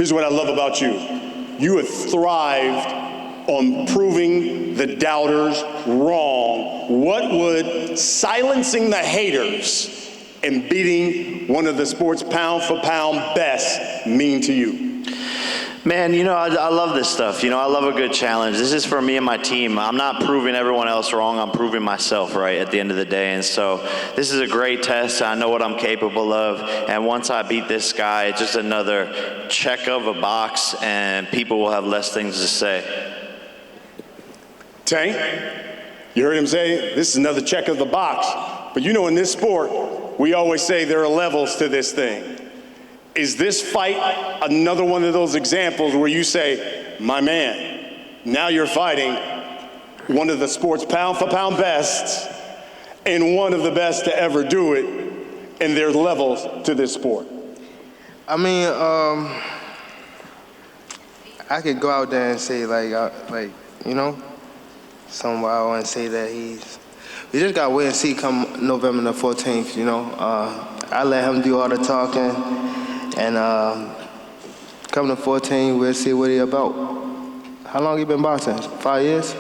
Here's what I love about you. You have thrived on proving the doubters wrong. What would silencing the haters and beating one of the sport's pound-for-pound best mean to you? Man, I love this stuff. I love a good challenge. This is for me and my team. I'm not proving everyone else wrong. I'm proving myself right at the end of the day. And so this is a great test. I know what I'm capable of. And once I beat this guy, it's just another check of a box, and people will have less things to say. Tank, you heard him say, this is another check of the box. But in this sport, we always say there are levels to this thing. Is this fight another one of those examples where you say, my man, now you're fighting one of the sport's pound-for-pound bests and one of the best to ever do it, and there's levels to this sport? I mean, I could go out there and say, somewhere I want to say that we just got to wait and see come November the 14th, I let him do all the talking. And come to 14, we'll see what he about. How long he been boxing? 5 years?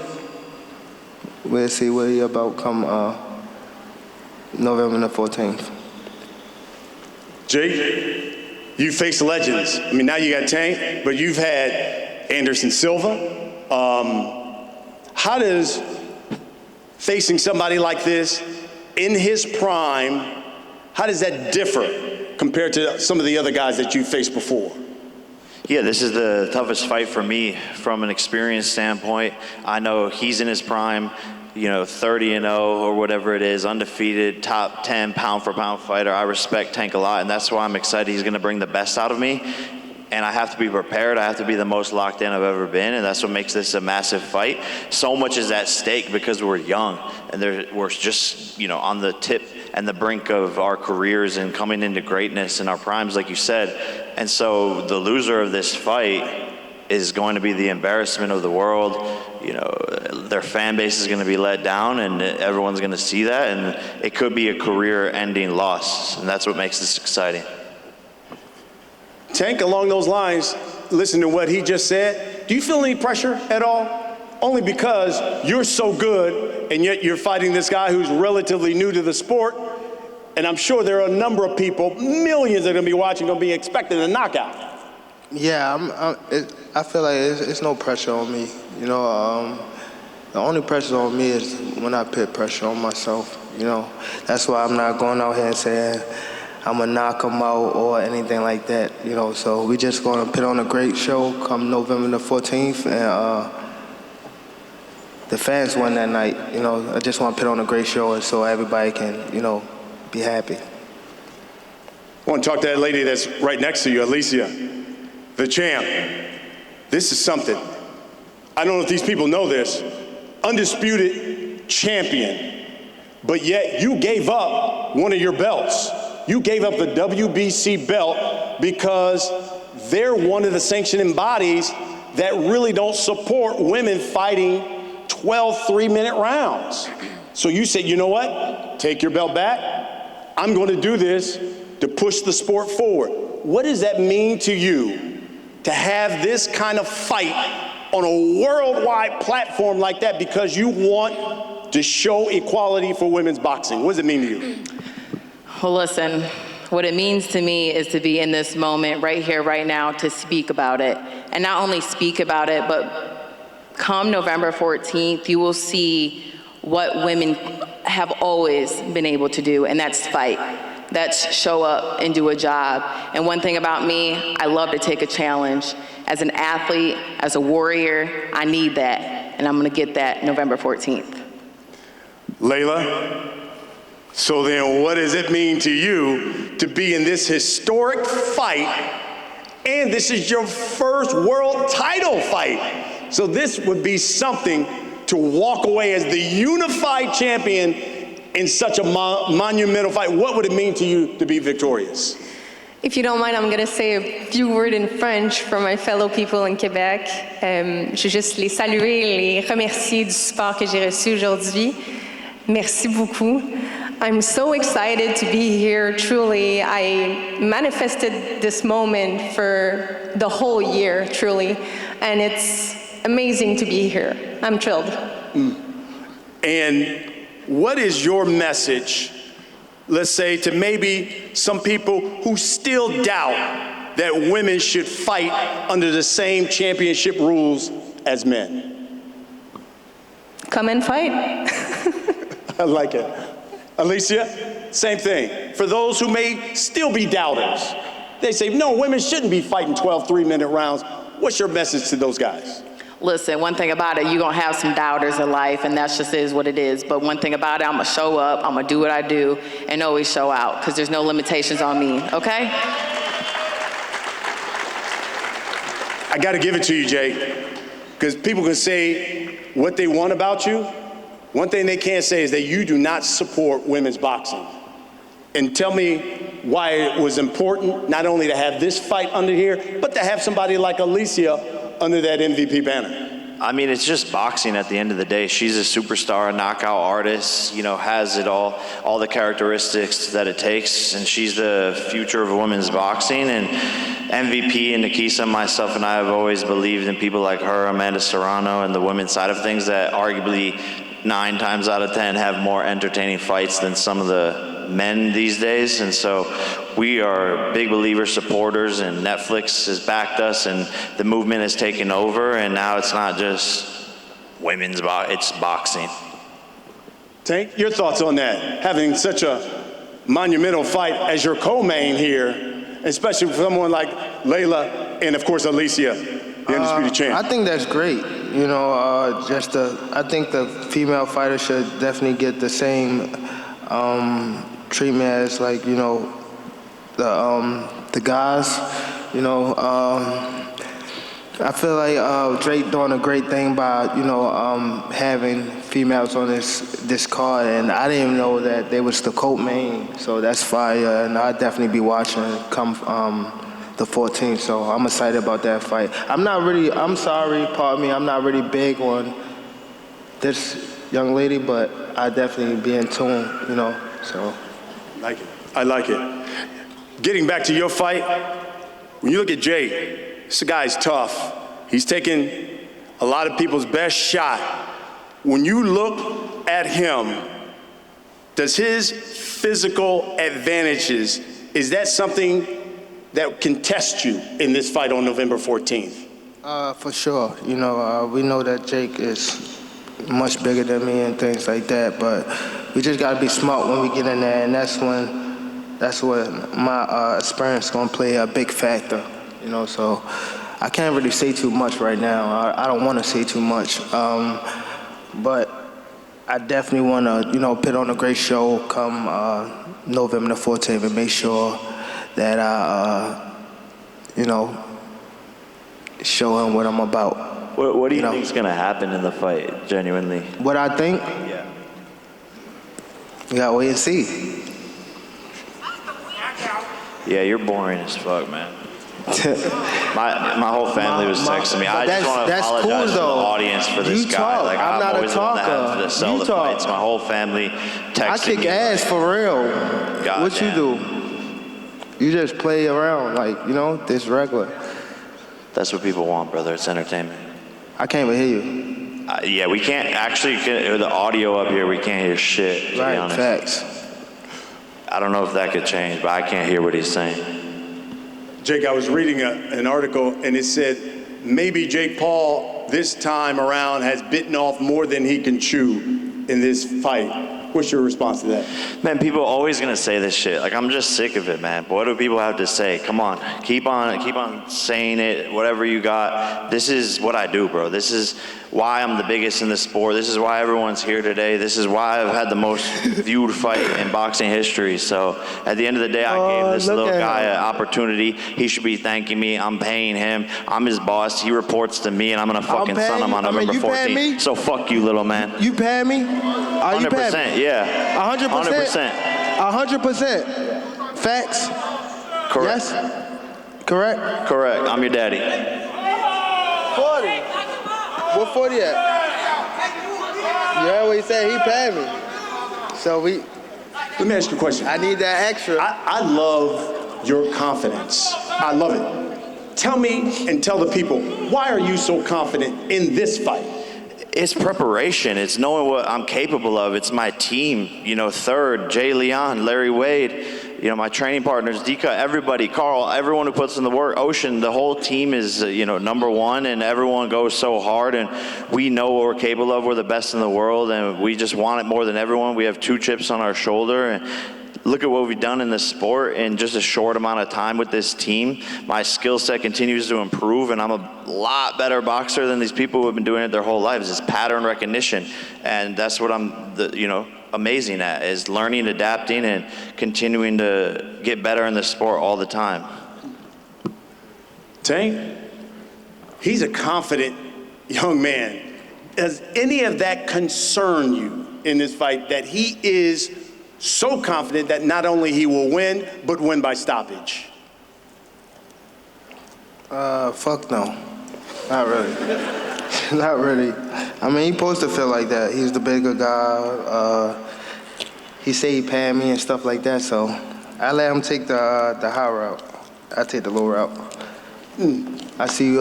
We'll see what he about come November the 14th. Jake, you face legends. Now you got Tank, but you've had Anderson Silva. How does facing somebody like this in his prime, how does that differ compared to some of the other guys that you faced before? Yeah, this is the toughest fight for me from an experience standpoint. I know he's in his prime, 30-0 or whatever it is, undefeated, top 10 pound-for-pound fighter. I respect Tank a lot, and that's why I'm excited he's going to bring the best out of me. And I have to be prepared. I have to be the most locked in I've ever been, and that's what makes this a massive fight. So much is at stake because we're young, and we're just, on the tip and the brink of our careers and coming into greatness in our primes, like you said. And so the loser of this fight is going to be the embarrassment of the world. Their fan base is going to be let down, and everyone's going to see that, and it could be a career-ending loss, and that's what makes this exciting. Tank, along those lines, listen to what he just said. Do you feel any pressure at all? Only because you're so good, and yet you're fighting this guy who's relatively new to the sport. And I'm sure there are a number of people, millions that are going to be watching, going to be expecting a knockout. Yeah, I feel like it's no pressure on me. The only pressure on me is when I put pressure on myself. That's why I'm not going out here and saying I'm gonna knock him out or anything like that. So we just gonna put on a great show come November the 14th, and the fans won that night. I just want to put on a great show, and so everybody can, be happy. I want to talk to that lady that's right next to you, Alicia, the champ. This is something. I don't know if these people know this. Undisputed champion, but yet you gave up one of your belts. You gave up the WBC belt because they're one of the sanctioning bodies that really don't support women fighting 12 3-minute rounds. So you said, you know what? Take your belt back. I'm going to do this to push the sport forward. What does that mean to you to have this kind of fight on a worldwide platform like that because you want to show equality for women's boxing? What does it mean to you? Well, listen, what it means to me is to be in this moment right here, right now, to speak about it. And not only speak about it, but come November 14th, you will see what women have always been able to do, and that's fight. That's show up and do a job. And one thing about me, I love to take a challenge. As an athlete, as a warrior, I need that, and I'm gonna get that November 14th. Layla? So then what does it mean to you to be in this historic fight, and this is your first world title fight? So this would be something to walk away as the unified champion in such a monumental fight. What would it mean to you to be victorious? If you don't mind, I'm going to say a few words in French for my fellow people in Quebec. Je veux juste les saluer, les remercier du support que j'ai reçu aujourd'hui. Merci beaucoup. I'm so excited to be here, truly. I manifested this moment for the whole year, truly, and it's amazing to be here. I'm thrilled. And what is your message, let's say, to maybe some people who still doubt that women should fight under the same championship rules as men? Come and fight. I like it. Alicia, same thing. For those who may still be doubters, they say, no, women shouldn't be fighting 12 3-minute rounds. What's your message to those guys? Listen, one thing about it, you're gonna have some doubters in life, and that just is what it is. But one thing about it, I'm gonna show up, I'm gonna do what I do, and always show out, because there's no limitations on me, okay? I gotta give it to you, Jake, because people can say what they want about you. One thing they can't say is that you do not support women's boxing. And tell me why it was important not only to have this fight under here, but to have somebody like Alicia under that MVP banner. I mean, it's just boxing at the end of the day. She's a superstar, a knockout artist, you know, has it all the characteristics that it takes, and she's the future of women's boxing. And MVP and Nikisa, myself and I have always believed in people like her, Amanda Serrano, and the women's side of things that arguably 9 times out of 10 have more entertaining fights than some of the men these days. And so we are big believers, supporters, and Netflix has backed us, and the movement has taken over, and now it's not just women's it's boxing. Tank, your thoughts on that? Having such a monumental fight as your co-main here, especially for someone like Layla and, of course, Alicia, the undisputed champ. I think that's great. You know, I think the female fighter should definitely get the same treatment as, like, you know, the guys. You know, I feel like Drake doing a great thing by, you know, having females on this card, and I didn't even know that they was the co-main, so that's fire, and I'll definitely be watching come the 14th, so I'm excited about that fight. I'm sorry, pardon me, I'm not really big on this young lady, but I definitely be in tune, you know, so. I like it. Getting back to your fight, when you look at Jake, this guy's tough. He's taking a lot of people's best shot. When you look at him, does his physical advantages, is that something that can test you in this fight on November 14th? For sure. You know, we know that Jake is much bigger than me and things like that, but we just gotta be smart when we get in there, and that's when my experience is gonna play a big factor, you know, so I can't really say too much right now. I don't wanna say too much, but I definitely wanna, you know, put on a great show come November the 14th and make sure that I, you know, show him what I'm about. What do you think is going to happen in the fight, genuinely? What I think? Yeah. We gotta wait and see. Yeah, you're boring as fuck, man. My whole family was texting me. I just want to apologize to the audience for this guy. Like, I'm not always a the one that talker. has to sell You the talk. fights. My whole family texted I kick me. ass for real. God What damn. you do? You just play around, like, you know, this regular. That's what people want, brother. It's entertainment. I can't even hear you. Yeah, we can't actually the audio up here. We can't hear shit. To be Right, honest. facts. I don't know if that could change, but I can't hear what he's saying. Jake, I was reading an article, and it said maybe Jake Paul this time around has bitten off more than he can chew in this fight. What's your response to that? Man, people are always gonna say this shit. Like, I'm just sick of it, man. What do people have to say? Come on, keep on saying it. Whatever you got. This is what I do, bro. This is why I'm the biggest in the sport. This is why everyone's here today. This is why I've had the most viewed fight in boxing history. So at the end of the day, I gave this little guy an opportunity. He should be thanking me. I'm paying him. I'm his boss. He reports to me, and I'm gonna fucking son him on November 14th. So fuck you, little man. You paying me? Are you paying me? 100%, yeah. 100%? 100%. Facts? Correct. Yes? Correct? Correct. I'm your daddy. 40. What 40 at? You heard what he said? He paid me. So Let me ask you a question. I need that extra. I love your confidence. I love it. Tell me and tell the people, why are you so confident in this fight? It's preparation. It's knowing what I'm capable of. It's my team. You know, Third, Jay Leon, Larry Wade, you know, my training partners, Dika, everybody, Carl, everyone who puts in the work, Ocean, the whole team is, you know, number one, and everyone goes so hard, and we know what we're capable of. We're the best in the world, and we just want it more than everyone. We have 2 chips on our shoulder, and look at what we've done in this sport in just a short amount of time with this team. My skill set continues to improve, and I'm a lot better boxer than these people who have been doing it their whole lives. It's pattern recognition, and that's what I'm, amazing at, is learning, adapting, and continuing to get better in this sport all the time. Tank, he's a confident young man. Does any of that concern you in this fight, that he is so confident that not only he will win, but win by stoppage? Fuck no. Not really. Not really. I mean, he's supposed to feel like that. He's the bigger guy. He say he paying me and stuff like that, so I let him take the high route. I take the low route. I see you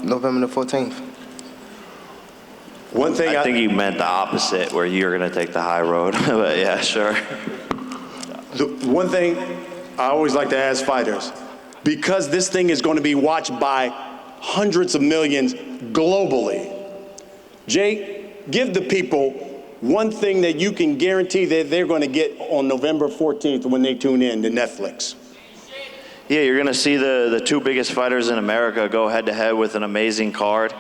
November the 14th. One thing I think you meant the opposite, where you're going to take the high road. But yeah, sure. The one thing I always like to ask fighters, because this thing is going to be watched by hundreds of millions globally, Jake, give the people one thing that you can guarantee that they're going to get on November 14th when they tune in to Netflix. Yeah, you're going to see the 2 biggest fighters in America go head-to-head with an amazing card.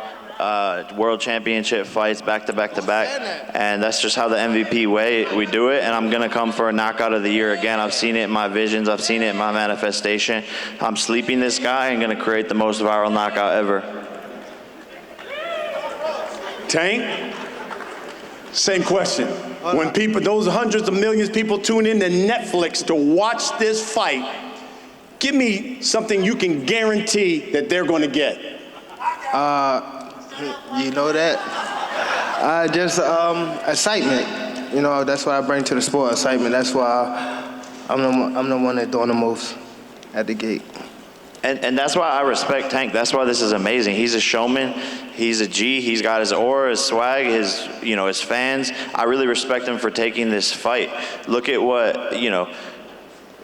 World championship fights back to back to back, and that's just how the MVP way we do it. And I'm gonna come for a knockout of the year again. I've seen it in my visions, I've seen it in my manifestation. I'm sleeping this guy and gonna create the most viral knockout ever. Tank, same question. When people, those hundreds of millions of people tune in to Netflix to watch this fight, give me something you can guarantee that they're going to get. You know that? Just excitement. You know, that's what I bring to the sport, excitement. That's why I'm the one that doing the most at the gate. And that's why I respect Tank. That's why this is amazing. He's a showman. He's a G. He's got his aura, his swag, his fans. I really respect him for taking this fight. Look at what,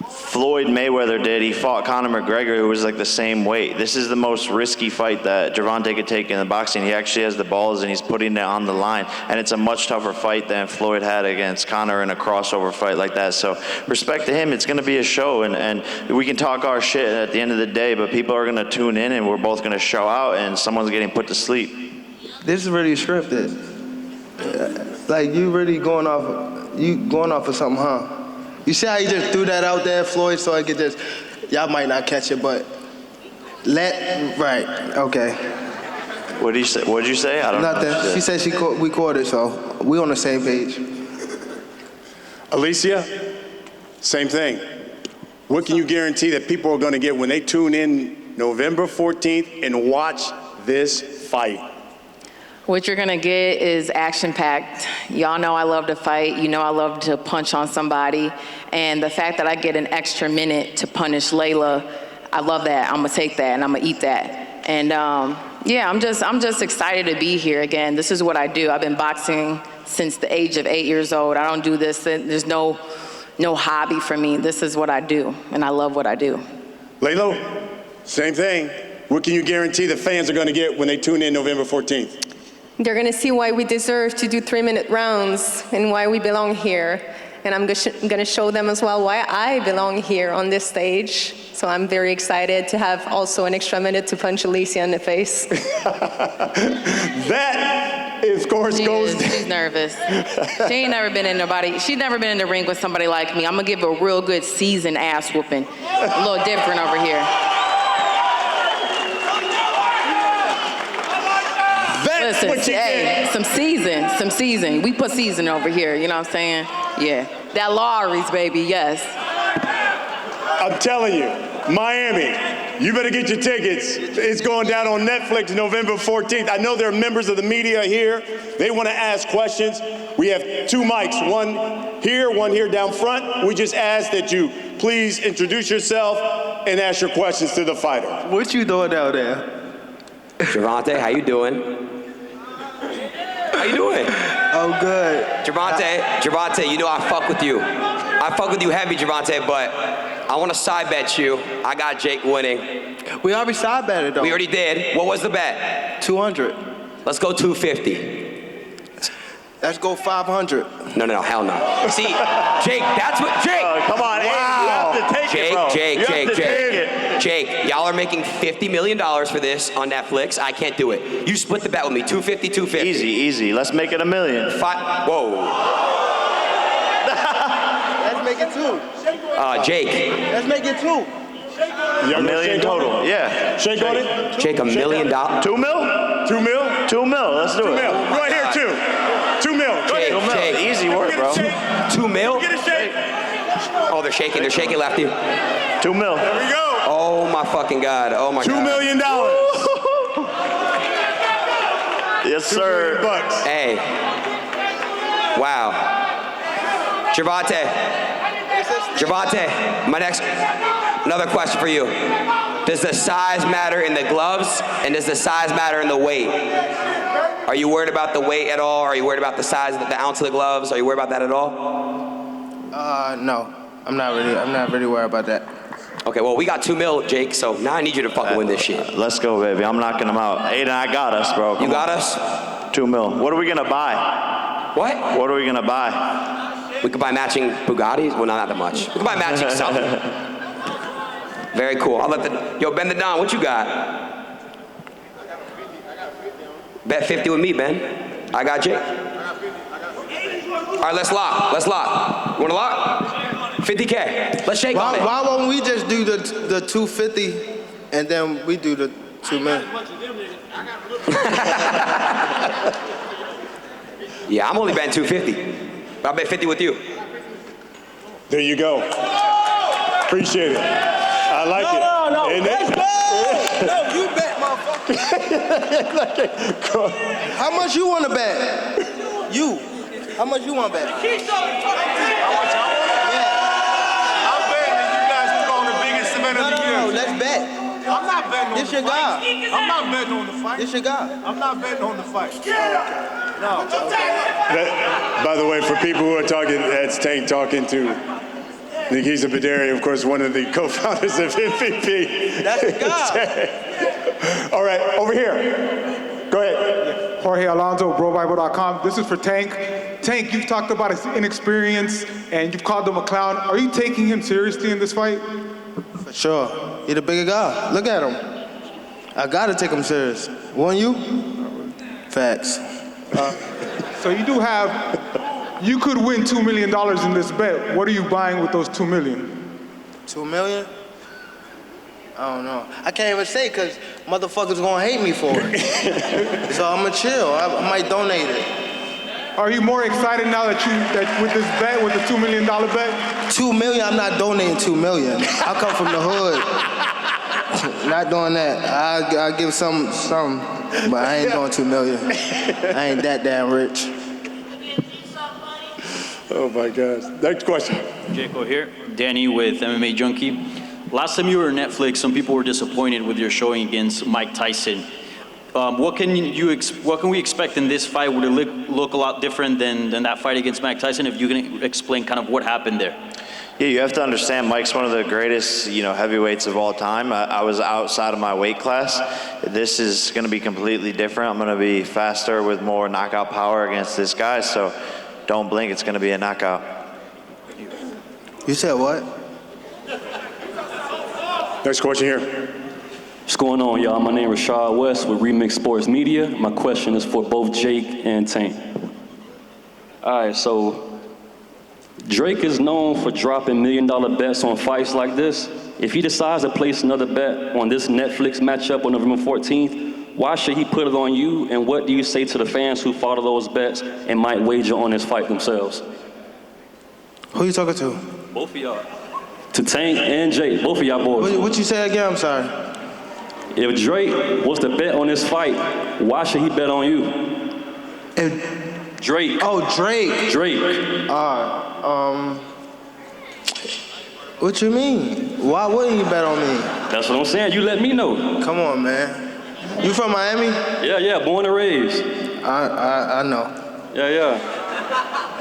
Floyd Mayweather did. He fought Conor McGregor, who was like the same weight. This is the most risky fight that Gervonta could take in the boxing. He actually has the balls, and he's putting it on the line. And it's a much tougher fight than Floyd had against Conor in a crossover fight like that. So respect to him. It's going to be a show, and we can talk our shit at the end of the day, but people are going to tune in, and we're both going to show out, and someone's getting put to sleep. This is really scripted. Like, you really going off of something, huh? You see how he just threw that out there, Floyd, so I could just, y'all might not catch it, but right, okay. What did you say? What did you say? I don't know. Nothing. She said we caught it, so we on the same page. Alicia, same thing. What can you guarantee that people are going to get when they tune in November 14th and watch this fight? What you're gonna get is action-packed. Y'all know I love to fight. You know I love to punch on somebody. And the fact that I get an extra minute to punish Layla, I love that. I'm gonna take that and I'm gonna eat that. And yeah, I'm just excited to be here again. This is what I do. I've been boxing since the age of 8 years old. I don't do this. There's no hobby for me. This is what I do, and I love what I do. Layla, same thing. What can you guarantee the fans are going to get when they tune in November 14th? They're going to see why we deserve to do 3-minute rounds and why we belong here. And I'm going to show them as well why I belong here on this stage. So I'm very excited to have also an extra minute to punch Alicia in the face. That, of course, goes. She's nervous. She's never been in the ring with somebody like me. I'm going to give her a real good seasoned ass whooping. A little different over here. Listen, hey, some season. We put season over here, you know what I'm saying? Yeah. That Lawry's, baby, yes. I'm telling you, Miami, You better get your tickets. It's going down on Netflix November 14th. I know there are members of the media here. They want to ask questions. We have 2 mics, one here down front. We just ask that you please introduce yourself and ask your questions to the fighter. What you doing down there? Gervonta, how you doing? How you doing? I'm good. Gervonta, you know I fuck with you. I fuck with you heavy, Gervonta, but I want to side bet you. I got Jake winning. We already side betted though. We already did. What was the bet? 200. Let's go 250. Let's go 500. No, hell no. See, Jake, that's what, Jake. Come on, Aiden, you have to take it, bro. Jake, y'all are making $50 million for this on Netflix. I can't do it. You split the bet with me, 250, 250. Easy. Let's make it $1 million. Whoa. Let's make it 2. Jake. Let's make it 2. $1 million total, yeah. Shake on it? Jake, $1 million. 2 mil? 2 mil? 2 mil, let's do 2 it. mil. Go ahead here, 2. 2 mil. Go ahead. 2 mil, Jake. easy work, bro. 2 mil? Get a shake. Oh, they're shaking, lefty. 2 mil. There we go. Oh my fucking God, oh my God. $2 million. Yes, sir. $2 million. Hey. Wow. Gervonta, another question for you. Does the size matter in the gloves, and does the size matter in the weight? Are you worried about the weight at all? Are you worried about the size, the ounce of the gloves? Are you worried about that at all? No. I'm not really worried about that. Okay, well, we got 2 mil, Jake, so now I need you to fucking win this shit. Let's go, baby. I'm knocking them out. Aiden, I got us, bro. You got us? 2 mil. What are we gonna buy? What? What are we gonna buy? We could buy matching Bugattis? Well, not that much. We could buy matching something. Very cool. I'll let Ben the Don, what you got? Bet 50 with me, Ben. I got Jake. All right, let's lock. You wanna lock? 50K. Let's shake on it. Why won't we just do the 250 and then we do the 2 million? Yeah, I'm only betting 250. But I'll bet 50 with you. There you go. Appreciate it. I like it. No, And let's go! No, you bet, motherfucker. How much you want to bet? You. How much you want to bet? I'm betting that you guys put on the biggest event of the year. No, let's bet. I'm not betting on This the your fight. guy. I'm not betting on the fight. This your guy. I'm not betting on the fight. No. By the way, for people who are talking, that's Tank talking to Nikisa Baderi, of course, one of the co-founders of MVP. That's the guy. All right, over here. Go ahead. Jorge Alonso, BroBible.com. This is for Tank. Tank, you've talked about his inexperience and you've called him a clown. Are you taking him seriously in this fight? For sure. You're the bigger guy. Look at him. I gotta take him serious. Won't you? Facts. So you could win $2 million in this bet. What are you buying with those $2 million? 2 million? I don't know. I can't even say because motherfuckers gonna hate me for it. So I'm gonna chill. I might donate it. Are you more excited now that with this bet, with the $2 million bet? 2 million, I'm not donating 2 million. I come from the hood. Not doing that. I'll give some, but I ain't doing 2 million. I ain't that damn rich. Oh my gosh. Next question. Jaco here, Danny with MMA Junkie. Last time you were on Netflix, some people were disappointed with your showing against Mike Tyson. What can we expect in this fight? Would it look a lot different than that fight against Mike Tyson? If you can explain kind of what happened there. Yeah, you have to understand Mike's one of the greatest, heavyweights of all time. I was outside of my weight class. This is going to be completely different. I'm going to be faster with more knockout power against this guy. So don't blink, it's going to be a knockout. You said what? Next question here. What's going on, y'all? My name is Rashad West with Remix Sports Media. My question is for both Jake and Tank. All right, so Drake is known for dropping $1 million bets on fights like this. If he decides to place another bet on this Netflix matchup on November 14th, why should he put it on you? And what do you say to the fans who follow those bets and might wager on this fight themselves? Who you talking to? Both of y'all. To Tank and Jake, both of y'all boys. What you say again? I'm sorry. If Drake was to bet on this fight, why should he bet on you? Drake. Oh, Drake. Drake. What you mean? Why wouldn't you bet on me? That's what I'm saying. You let me know. Come on, man. You from Miami? Yeah, born and raised. I know. Yeah.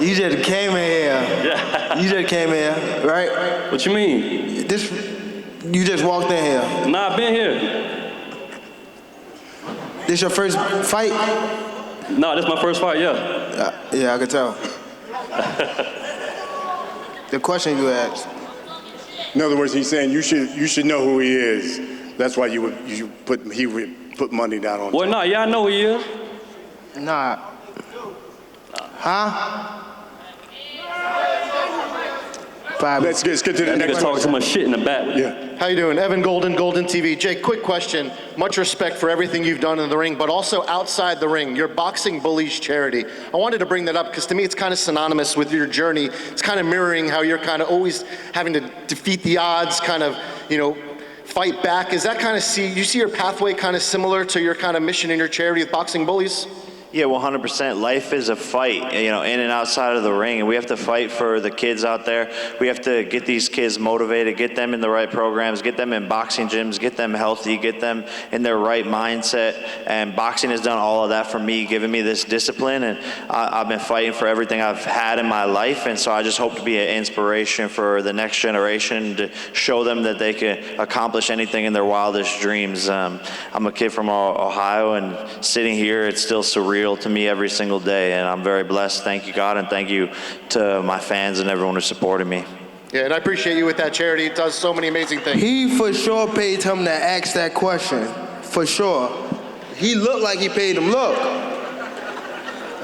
You just came in here. Yeah. You just came in, right? What you mean? You just walked in here. Nah, I've been here. This your first fight? No, this is my first fight, yeah. Yeah, I can tell. The question you asked. In other words, he's saying you should know who he is. That's why he would put money down on him. Well, no, y'all know who he is. Nah. Huh? Let's get to the next talking too much shit in the back. Yeah. How you doing? Evan Golden, Golden TV. Jake, quick question. Much respect for everything you've done in the ring, but also outside the ring, your Boxing Bullies charity. I wanted to bring that up because to me it's kind of synonymous with your journey. It's kind of mirroring how you're kind of always having to defeat the odds, kind of, fight back. Is that kind of you see your pathway kind of similar to your kind of mission in your charity with Boxing Bullies? Yeah, 100%. Life is a fight, in and outside of the ring, and we have to fight for the kids out there. We have to get these kids motivated, get them in the right programs, get them in boxing gyms, get them healthy, get them in their right mindset. And boxing has done all of that for me, giving me this discipline, and I've been fighting for everything I've had in my life, and so I just hope to be an inspiration for the next generation to show them that they can accomplish anything in their wildest dreams. I'm a kid from Ohio, and sitting here, it's still surreal to me every single day, and I'm very blessed. Thank you, God, and thank you to my fans and everyone who supported me. Yeah, and I appreciate you with that charity. It does so many amazing things. He for sure paid him to ask that question. For sure. He looked like he paid him. Look.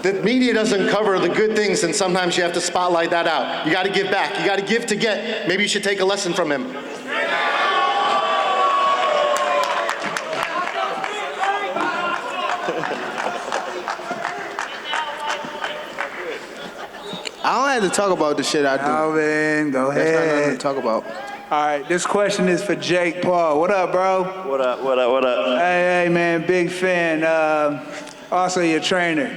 The media doesn't cover the good things, and sometimes you have to spotlight that out. You got to give back. You got to give to get. Maybe you should take a lesson from him. I don't have to talk about the shit I do. Alvin, go That's not nothing ahead. to talk about. All right, this question is for Jake Paul. What up, bro? What up? Hey, man, big fan. Also your trainer.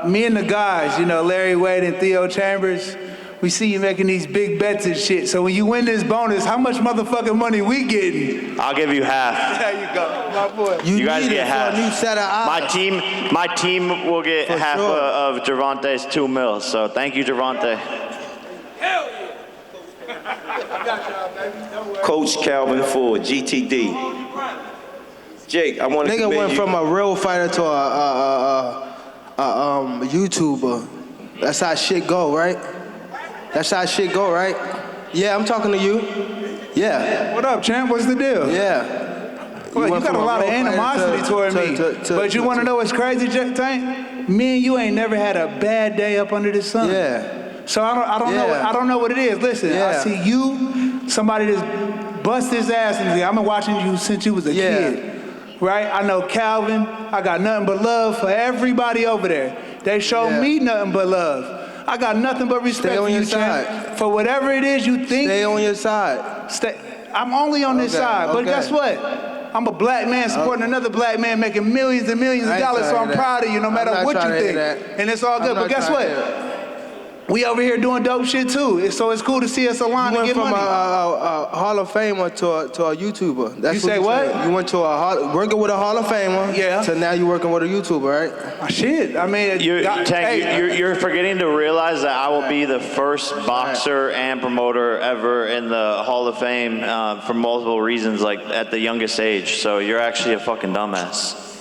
Me and the guys, Larry Wade and Theo Chambers, we see you making these big bets and shit. So when you win this bonus, how much motherfucking money we getting? I'll give you half. There you go, my boy. You guys need get it for half. a new set of eyes. My team will get For half sure. of Gervonta's $2 million. So thank you, Gervonta. Coach Calvin Ford, GTD. Jake, I want to Nigga went from a real fighter to a YouTuber. That's how shit go, right? That's how shit go, right? Yeah, I'm talking to you. Yeah. What up, champ? What's the deal? Yeah. Well, you went got a from lot of real fighter animosity toward me. But you want to know what's crazy, Tank? Me and you ain't never had a bad day up under the sun. Yeah. So I don't know what it is. Listen, I see you, somebody that's bust his ass in the I've been watching you since you was a kid. Right? I know Calvin. I got nothing but love for everybody over there. They show me nothing but love. I got nothing but respect for you, champ. For whatever it is you think. Stay on your side. I'm only on this side. But guess what? I'm a black man supporting another black man making millions and millions of dollars, so I'm proud of you no matter what you think. And it's all good. But guess what? We over here doing dope shit too. So it's cool to see us align and get money. You went from a Hall of Famer to a YouTuber. That's You say what? You went to working with a Hall of Famer. Yeah. To now you working with a YouTuber, right? Shit. I mean, You're forgetting to realize that I will be the first boxer and promoter ever in the Hall of Fame for multiple reasons, like at the youngest age. So you're actually a fucking dumbass.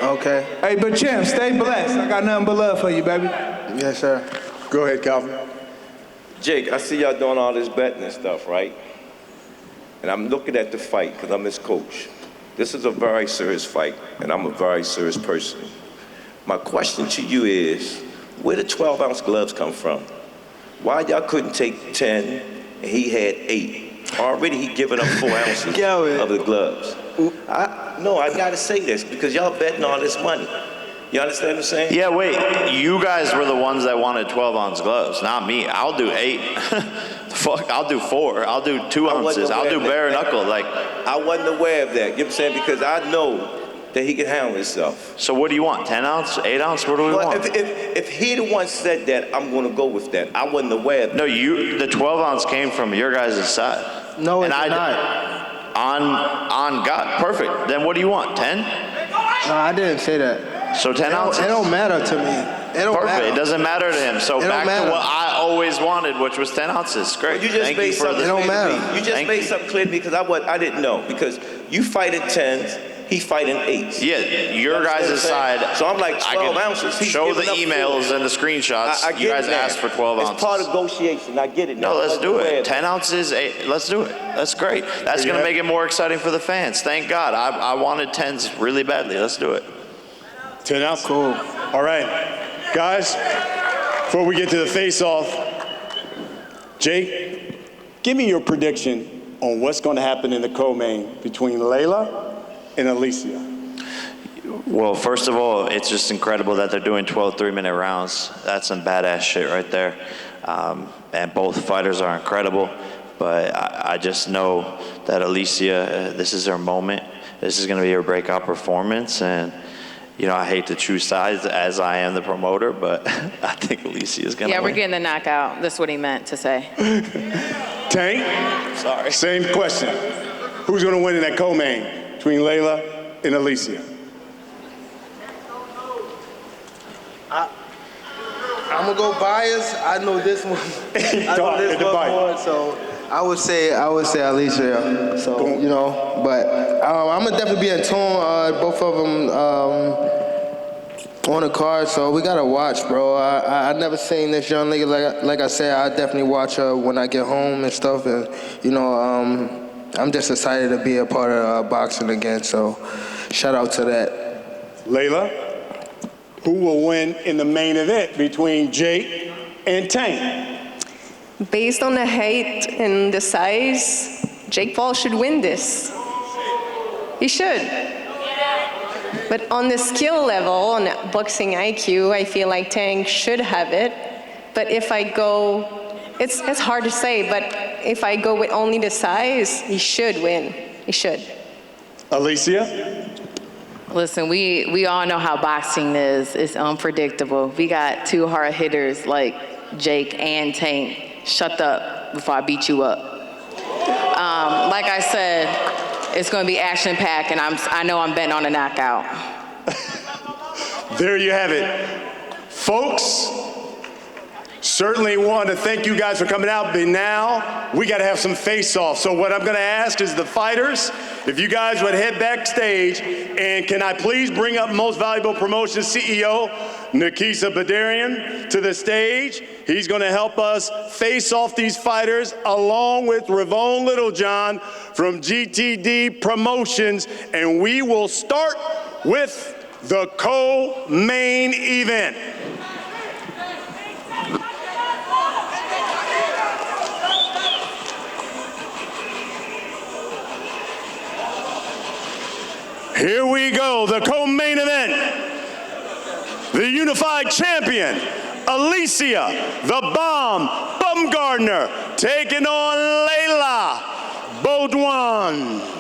Okay. Hey, but champ, stay blessed. I got nothing but love for you, baby. Yes, sir. Go ahead, Calvin. Jake, I see y'all doing all this betting and stuff, right? And I'm looking at the fight because I'm his coach. This is a very serious fight, and I'm a very serious person. My question to you is, where did 12-ounce gloves come from? Why y'all couldn't take 10 and he had 8? Already he given up 4 ounces of the gloves. I gotta say this because y'all betting all this money. You understand what I'm saying? Yeah, wait. You guys were the ones that wanted 12-ounce gloves, not me. I'll do 8. The Fuck, I'll do 4. I'll do 2 ounces. I'll do bare knuckle. Like, I wasn't aware of that. You know what I'm saying? Because I know that he can handle himself. so what do you want? 10 ounce, 8 ounce? What do we Well, want? if he the one said that, I'm going to go with that. I wasn't aware of that. No, the 12 ounce came from your guys' side. No, it's and not. On God, perfect. Then what do you want? 10? No, I didn't say that. So 10 ounces. It don't matter to me. It don't Perfect. matter. It doesn't matter to him. So It don't back to matter. what I always wanted, which was 10 ounces. Great. You just Thank made you for something the. It don't clear to me. matter. You just Thank made you. something clear to me because I didn't know. Because you fight at 10s, he fight in 8s. Yeah, your You understand what I'm guys' saying? side. So I'm like 12 I could ounces. He's show the giving up emails 4. and the screenshots. I get You guys it now. asked for 12 ounces. It's part of negotiation. I get it now. No, let's do Aware it. of 10 ounces, 8. Let's do it. That's great. That's going to Yeah. make it more exciting for the fans. Thank God. I wanted 10s really badly. Let's do it. 10 ounces? Cool. All right. Guys, before we get to the face-off, Jake, give me your prediction on what's going to happen in the co-main between Layla and Alicia. Well, first of all, it's just incredible that they're doing 12 3-minute rounds. That's some badass shit right there. And both fighters are incredible. But I just know that Alicia, this is her moment. This is going to be her breakout performance. And, you know, I hate to choose sides as I am the promoter, but I think Alicia is going to Yeah, win. we're getting the knockout. That's what he meant to say. Tank, Sorry. same question. Who's going to win in that co-main between Layla and Alicia? I'm gonna go bias. I know this one. I know this one more, so I would say Alicia. So you know, but I'm gonna definitely be in tune. Both of them on the card, so we gotta watch, bro. I never seen this young lady. Like I said, I definitely watch her when I get home and stuff, and you know, I'm just excited to be a part of boxing again. So shout out to that. Layla, who will win in the main event between Jake and Tank? Based on the height and the size, Jake Paul should win this. He should. But on the skill level, on the boxing IQ, I feel like Tank should have it. But if I go, it's hard to say, but if I go with only the size, he should win. He should. Alicia? Listen, we all know how boxing is. It's unpredictable. We got 2 hard hitters like Jake and Tank. Shut up before I beat you up. Like I said, it's going to be action-packed, and I know I'm betting on a knockout. There you have it. Folks, certainly want to thank you guys for coming out, but now we got to have some face-off. So what I'm going to ask is the fighters, if you guys would head backstage, and can I please bring up Most Valuable Promotions CEO, Nikisa Badarian, to the stage. He's going to help us face off these fighters along with Ravone Littlejohn from GTD Promotions, and we will start with the co-main event. Here we go, the co-main event. The unified champion, Alicia, the Bomb Bumgardner, taking on Layla Baudouin.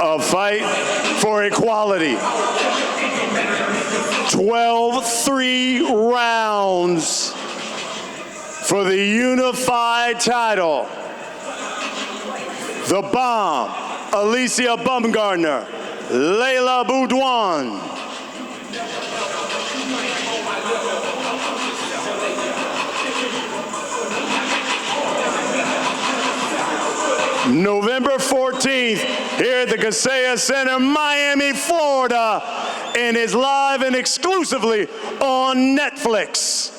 A fight for equality. 12 3 rounds for the unified title. The Bomb, Alicia Bumgardner, Layla Baudouin. November 14th, here at the Kaseya Center, Miami, Florida, and is live and exclusively on Netflix.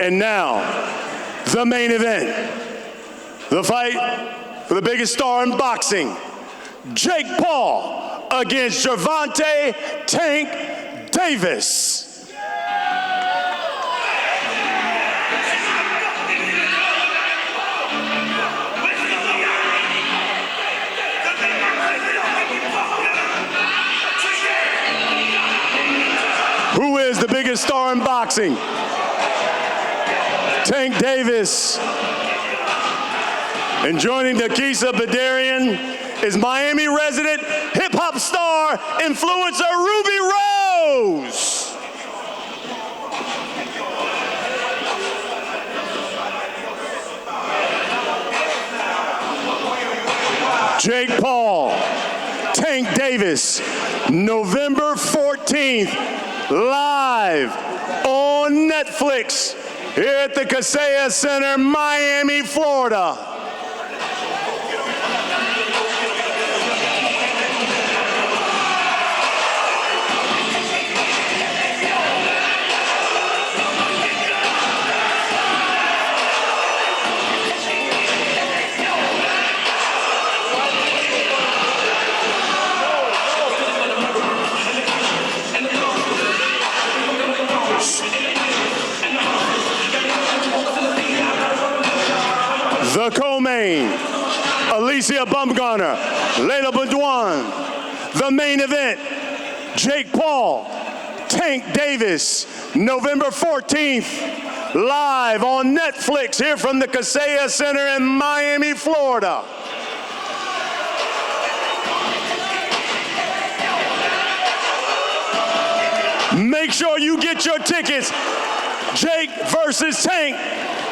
And now, the main event. The fight for the biggest star in boxing, Jake Paul against Gervonta Tank Davis. in boxing. Tank Davis. And joining Nakisa Badarian is Miami resident hip-hop star, influencer Ruby Rose. Jake Paul, Tank Davis, November 14th, live on Netflix here at the Kaseya Center, Miami, Florida. The co-main, Alicia Bumgarner, Layla Badouin. The main event, Jake Paul, Tank Davis, November 14th, live on Netflix here from the Kaseya Center in Miami, Florida. Make sure you get your tickets. Jake versus Tank.